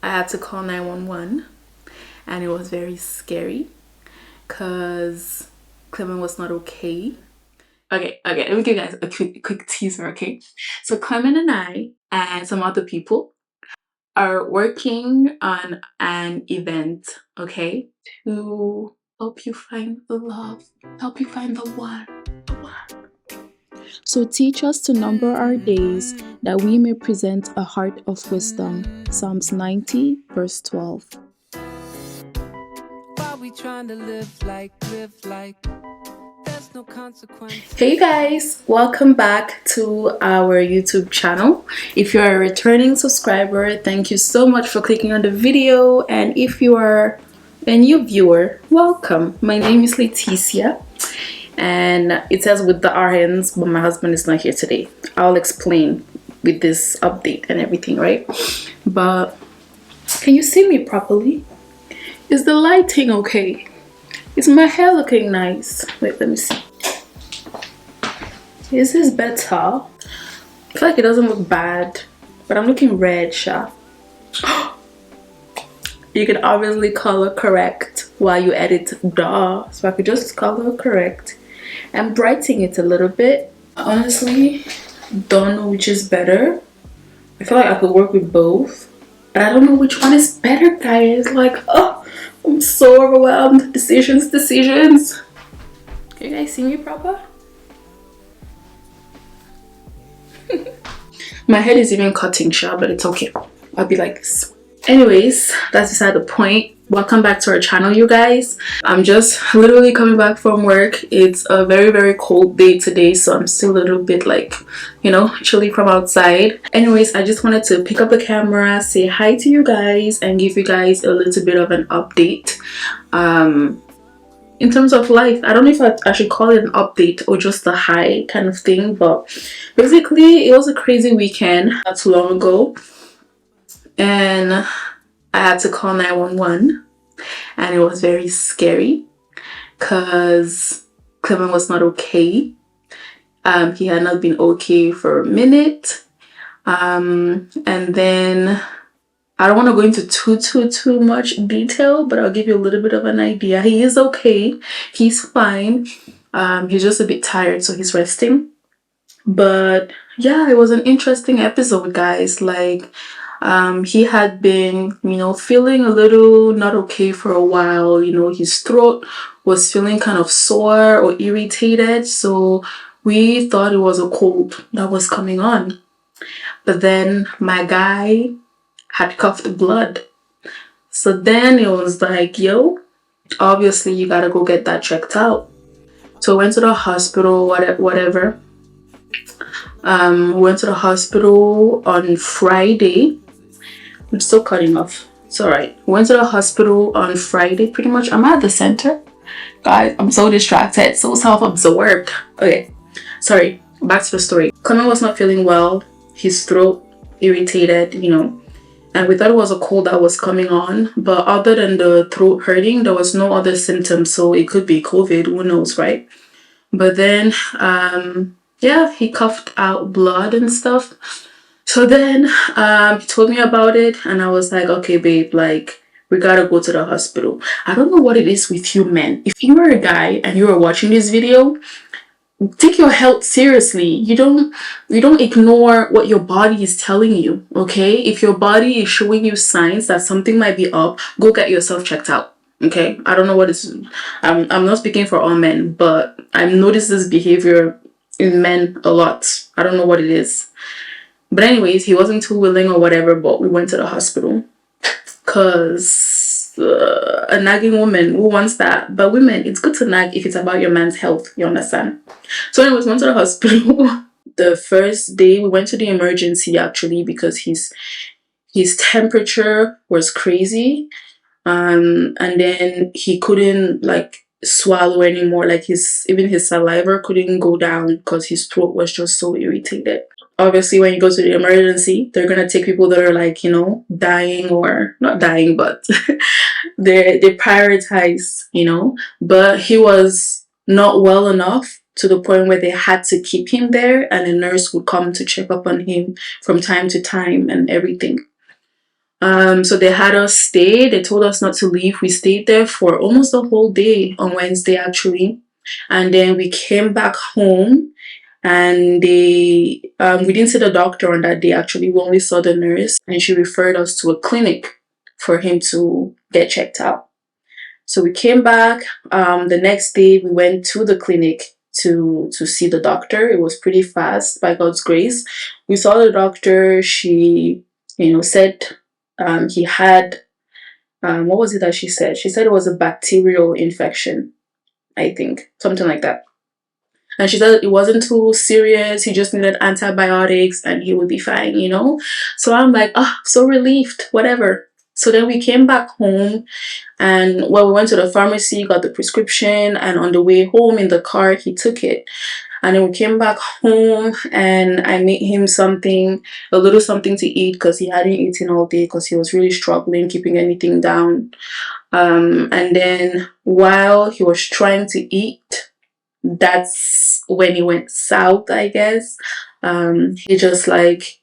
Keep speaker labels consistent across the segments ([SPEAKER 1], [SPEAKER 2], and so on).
[SPEAKER 1] I had to call 911 and it was very scary because Clement was not okay. Okay, let me give you guys a quick teaser, okay? So Clement and I and some other people are working on an event, okay? To help you find the love, help you find the one, the one. So teach us to number our days that we may present a heart of wisdom. Psalms 90 verse 12. While we trying to live like there's no consequence. Hey guys, welcome back to our YouTube channel. If you're a returning subscriber, thank you so much for clicking on the video, and if you are a new viewer, welcome. My name is Leticia and it says with the RNs, but my husband is not here today. I'll explain with this update and everything, right? But can you see me properly? Is the lighting okay? Is my hair looking nice? Wait, let me see. Is this better? I feel like it doesn't look bad, but I'm looking red, sha. You can obviously color correct while you edit, duh. So I could just color correct and brighten it a little bit. Honestly, don't know which is better. I feel like I could work with both, but I don't know which one is better, guys. Like, oh, I'm so overwhelmed. Decisions. Can you guys see me proper? My head is even cutting sharp, but it's okay. I'll be like this. Anyways, that's beside the point. Welcome back to our channel, you guys. I'm just literally coming back from work. It's a very cold day today, so I'm still a little bit like, you know, chilly from outside. Anyways, I just wanted to pick up the camera, say hi to you guys, and give you guys a little bit of an update in terms of life. I don't know if I should call it an update or just a hi kind of thing, but basically it was a crazy weekend not too long ago, and I had to call 911 and it was very scary because Clement was not okay. He had not been okay for a minute, and then I don't want to go into too much detail, but I'll give you a little bit of an idea. He is okay. He's fine. He's just a bit tired, so he's resting. But yeah, it was an interesting episode, guys. Like, he had been, you know, feeling a little not okay for a while. You know, his throat was feeling kind of sore or irritated. So we thought it was a cold that was coming on. But then my guy had coughed blood. So then it was like, yo, obviously you gotta go get that checked out. So we went to the hospital, whatever. We went to the hospital on Friday. I'm still cutting off. It's alright. We went to the hospital on Friday, pretty much. I'm at the center. Guys, I'm so distracted, so self-absorbed. Okay, sorry. Back to the story. Clement was not feeling well. His throat irritated, you know. And we thought it was a cold that was coming on, but other than the throat hurting, there was no other symptoms, so it could be COVID, who knows, right? But then, yeah, he coughed out blood and stuff. So then, he told me about it, and I was like, okay, babe, like, we gotta go to the hospital. I don't know what it is with you men. If you are a guy and you are watching this video, take your health seriously. You don't ignore what your body is telling you, okay? If your body is showing you signs that something might be up, go get yourself checked out, okay? I don't know what is. I'm not speaking for all men, but I've noticed this behavior in men a lot. I don't know what it is, but anyways, he wasn't too willing or whatever, but we went to the hospital because a nagging woman, who wants that? But women, it's good to nag if it's about your man's health, you understand? So anyways, we went to the hospital. The first day we went to the emergency actually because his temperature was crazy, and then he couldn't like swallow anymore. Like even his saliva couldn't go down because his throat was just so irritated. Obviously, when you go to the emergency, they're gonna take people that are like, you know, dying or not dying, but they prioritize, you know. But he was not well enough to the point where they had to keep him there, and a nurse would come to check up on him from time to time and everything. So they had us stay. They told us not to leave. We stayed there for almost a whole day on Wednesday, actually. And then we came back home, and we didn't see the doctor on that day, actually. We only saw the nurse, and she referred us to a clinic for him to get checked out. So we came back. The next day we went to the clinic to see the doctor. It was pretty fast, by God's grace. We saw the doctor. She, said he had, what was it that she said? She said it was a bacterial infection, I think, something like that. And she said it wasn't too serious. He just needed antibiotics and he would be fine. So I'm like, so relieved, whatever. So then we came back home, and we went to the pharmacy, got the prescription, and on the way home in the car, he took it. And then we came back home, and I made him a little something to eat, because he hadn't eaten all day because he was really struggling keeping anything down. And then while he was trying to eat, that's when he went south, I guess. He just like,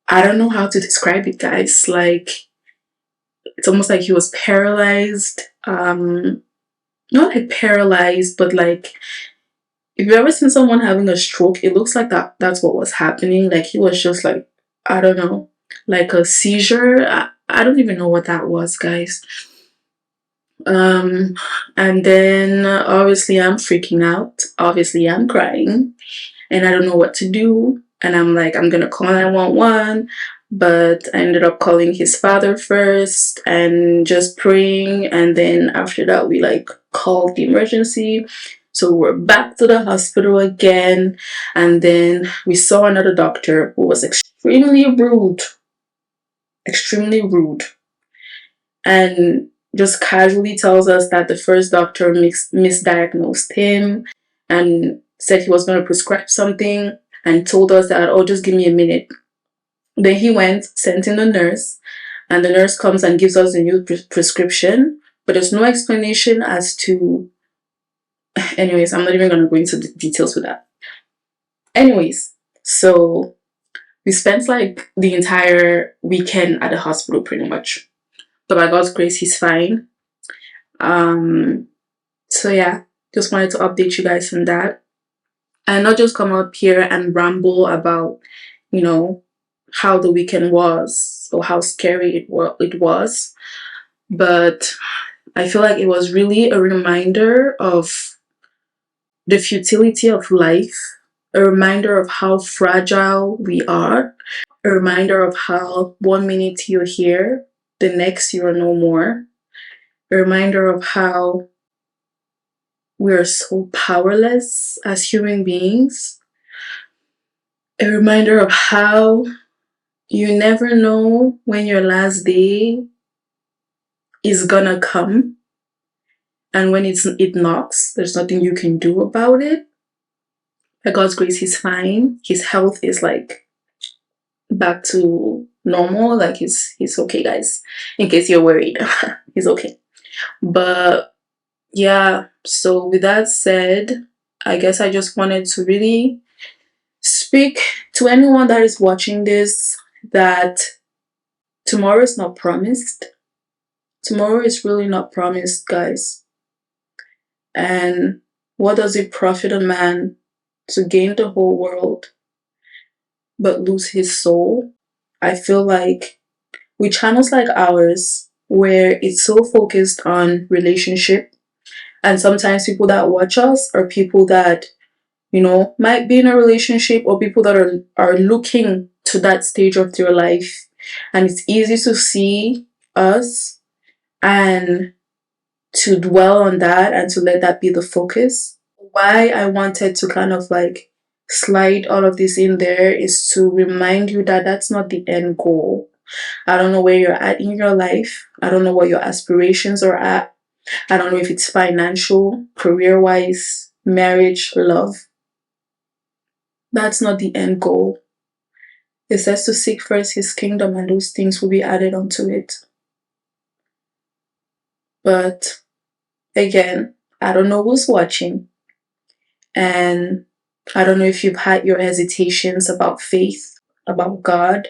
[SPEAKER 1] I don't know how to describe it, guys. Like, it's almost like he was paralyzed. Not like paralyzed, but like, if you've ever seen someone having a stroke, it looks like that's what was happening. Like, he was just like, I don't know, like a seizure. I don't even know what that was, guys. And then obviously I'm freaking out. Obviously I'm crying, and I don't know what to do. And I'm like, I'm gonna call 911. But I ended up calling his father first and just praying. And then after that, we like called the emergency. So we're back to the hospital again. And then we saw another doctor who was extremely rude. Extremely rude. And just casually tells us that the first doctor misdiagnosed him and said he was going to prescribe something, and told us that, oh, just give me a minute. Then he went, sent in the nurse, and the nurse comes and gives us a new prescription, but there's no explanation as to... Anyways, I'm not even going to go into the details with that. Anyways, so we spent like the entire weekend at the hospital pretty much. But by God's grace, he's fine. So yeah, just wanted to update you guys on that. And not just come up here and ramble about, how the weekend was or how scary it was. But I feel like it was really a reminder of the futility of life, a reminder of how fragile we are, a reminder of how 1 minute you're here, the next you're no more, a reminder of how we are so powerless as human beings, a reminder of how you never know when your last day is gonna come, and when it knocks, there's nothing you can do about it. By God's grace, he's fine. His health is like back to normal. Like, he's okay, guys, in case you're worried. He's okay. But yeah, so with that said, I guess I just wanted to really speak to anyone that is watching this that tomorrow is not promised. Tomorrow is really not promised, guys. And what does it profit a man to gain the whole world but lose his soul? I feel like with channels like ours, where it's so focused on relationship, and sometimes people that watch us are people that, might be in a relationship, or people that are looking to that stage of their life, and it's easy to see us and to dwell on that and to let that be the focus. Why I wanted to kind of like slide all of this in there is to remind you that that's not the end goal. I don't know where you're at in your life. I don't know what your aspirations are at. I don't know if it's financial, career-wise, marriage, love. That's not the end goal. It says to seek first his kingdom, and those things will be added onto it. But again, I don't know who's watching, and I don't know if you've had your hesitations about faith, about God,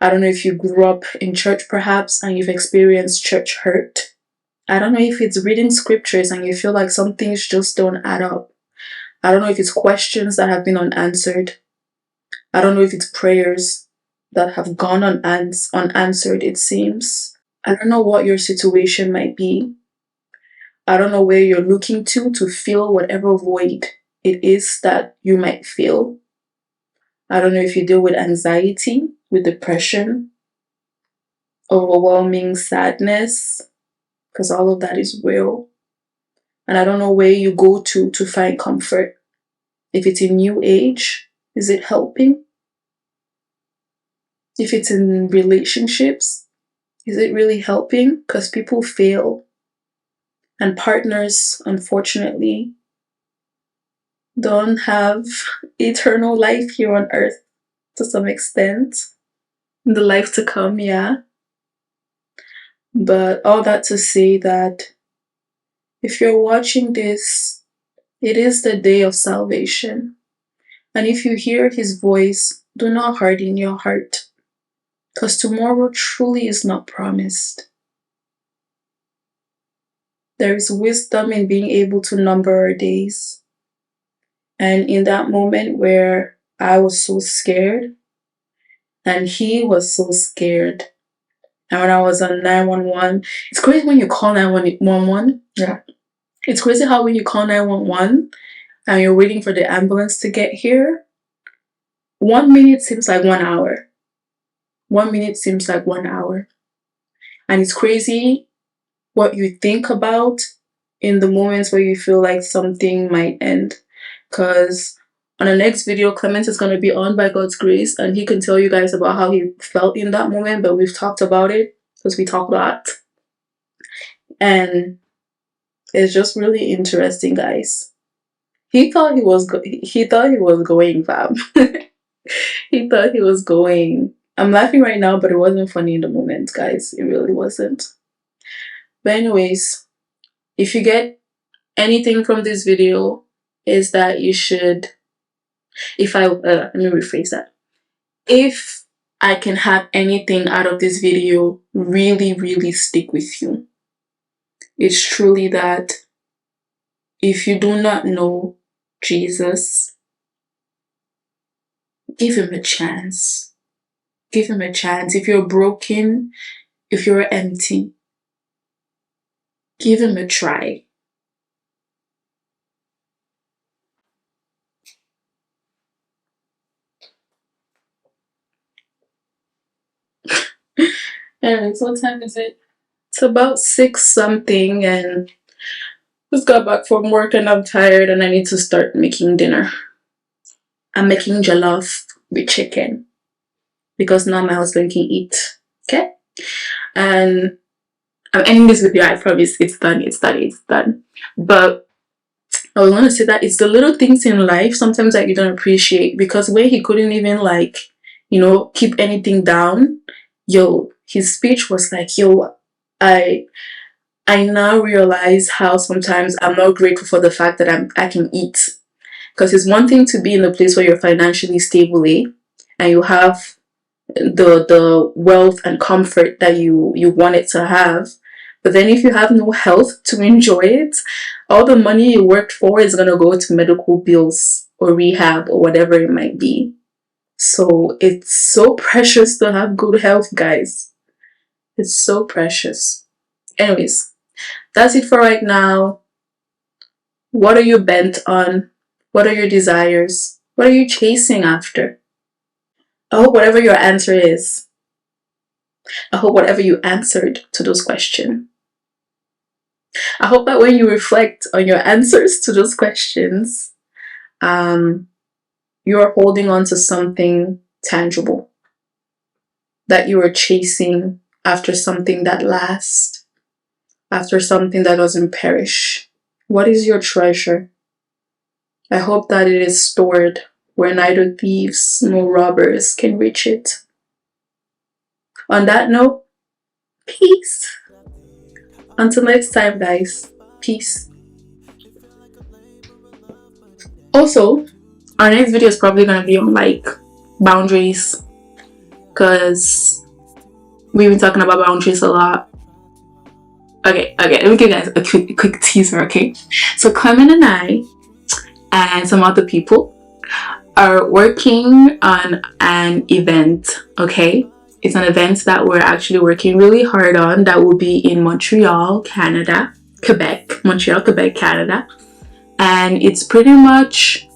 [SPEAKER 1] I don't know if you grew up in church perhaps and you've experienced church hurt. I don't know if it's reading scriptures and you feel like some things just don't add up. I don't know if it's questions that have been unanswered. I don't know if it's prayers that have gone unanswered, it seems. I don't know what your situation might be. I don't know where you're looking to fill whatever void it is that you might feel. I don't know if you deal with anxiety, with depression, overwhelming sadness, because all of that is real. And I don't know where you go to find comfort. If it's in New Age, is it helping? If it's in relationships, is it really helping? Because people fail. And partners, unfortunately, don't have eternal life here on earth to some extent. In the life to come, yeah. But all that to say that if you're watching this, it is the day of salvation. And if you hear his voice, do not harden your heart, because tomorrow truly is not promised. There is wisdom in being able to number our days. And in that moment where I was so scared, and he was so scared, and when I was on 911, it's crazy when you call 911. Yeah. It's crazy how when you call 911 and you're waiting for the ambulance to get here, 1 minute seems like 1 hour. 1 minute seems like 1 hour. And it's crazy what you think about in the moments where you feel like something might end. Because on the next video, Clement is going to be on by God's grace, and he can tell you guys about how he felt in that moment, but we've talked about it because we talk a lot. And it's just really interesting, guys. He thought he was going, fam. He thought he was going. I'm laughing right now, but it wasn't funny in the moment, guys. It really wasn't. But anyways, if you get anything from this video, is that you should, let me rephrase that. If I can have anything out of this video really, really stick with you, it's truly that if you do not know Jesus, give him a chance. Give him a chance. If you're broken, if you're empty, give him a try. Anyways, what time is it? It's about 6 something, and just got back from work and I'm tired and I need to start making dinner. I'm making jollof with chicken because now my husband can eat. Okay? And I'm ending this video. I promise it's done. It's done. It's done. But I was going to say that it's the little things in life sometimes that you don't appreciate, because where he couldn't even keep anything down, his speech was like, I now realize how sometimes I'm not grateful for the fact that I can eat. Because it's one thing to be in a place where you're financially stable, and you have the wealth and comfort that you wanted to have. But then if you have no health to enjoy it, all the money you worked for is going to go to medical bills or rehab or whatever it might be. So it's so precious to have good health, guys. It's so precious. Anyways, that's it for right now. What are you bent on? What are your desires? What are you chasing after? I hope whatever your answer is, I hope whatever you answered to those questions, I hope that when you reflect on your answers to those questions, you are holding on to something tangible, that you are chasing after something that lasts, after something that doesn't perish. What is your treasure? I hope that it is stored where neither thieves nor robbers can reach it. On that note, peace. Until next time, guys. Peace. Also, our next video is probably going to be on boundaries. because we've been talking about boundaries a lot. Okay, let me give you guys a quick teaser, okay? So Clement and I and some other people are working on an event, okay? It's an event that we're actually working really hard on that will be in Montreal, Canada. Montreal, Quebec, Canada. And it's pretty much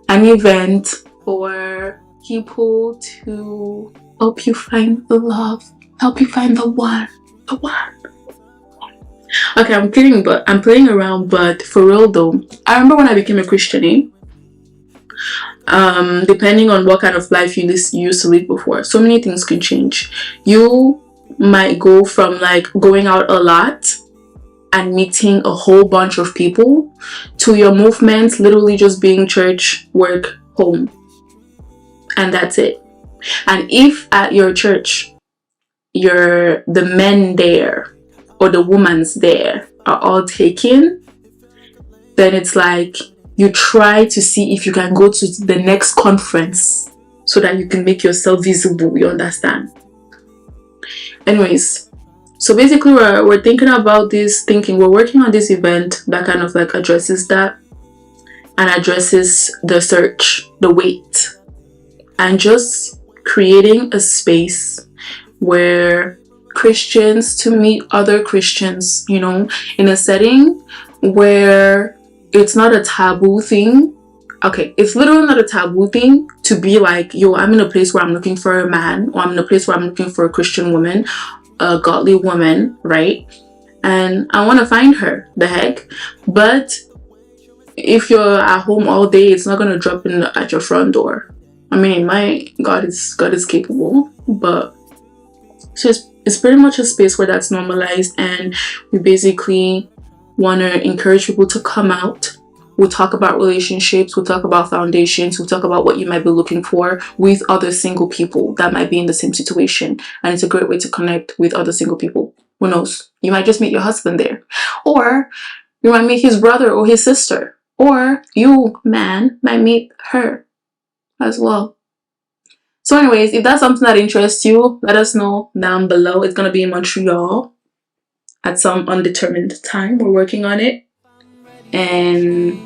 [SPEAKER 1] an event for people to help you find the love, help you find the one. Okay, I'm kidding, but I'm playing around, but for real though, I remember when I became a Christian, depending on what kind of life you used to live before, so many things can change. You might go from like going out a lot and meeting a whole bunch of people to your movement literally just being church, work, home, and that's it. And if at your church the men there or the women's there are all taken, then it's like you try to see if you can go to the next conference so that you can make yourself visible, you understand? Anyways, so basically we're thinking about this, we're working on this event that kind of like addresses that and addresses the search, the wait, and just creating a space where Christians to meet other Christians, you know, in a setting where it's not a taboo thing. Okay, it's literally not a taboo thing to be like, yo, I'm in a place where I'm looking for a man, or I'm in a place where I'm looking for a Christian woman, a godly woman, right? And I want to find her, the heck. But if you're at home all day, it's not going to drop in at your front door. I mean, my God is capable, but it's pretty much a space where that's normalized, and we basically want to encourage people to come out. We'll talk about relationships, we'll talk about foundations, we'll talk about what you might be looking for with other single people that might be in the same situation. And it's a great way to connect with other single people. Who knows? You might just meet your husband there. Or you might meet his brother or his sister. Or you, man, might meet her as well. So anyways, if that's something that interests you, let us know down below. It's going to be in Montreal at some undetermined time. We're working on it. And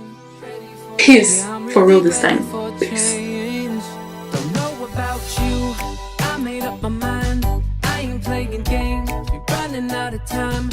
[SPEAKER 1] peace for real this time. Peace.
[SPEAKER 2] Don't know about you. I made up my mind. I ain't playing games. We're running out of time.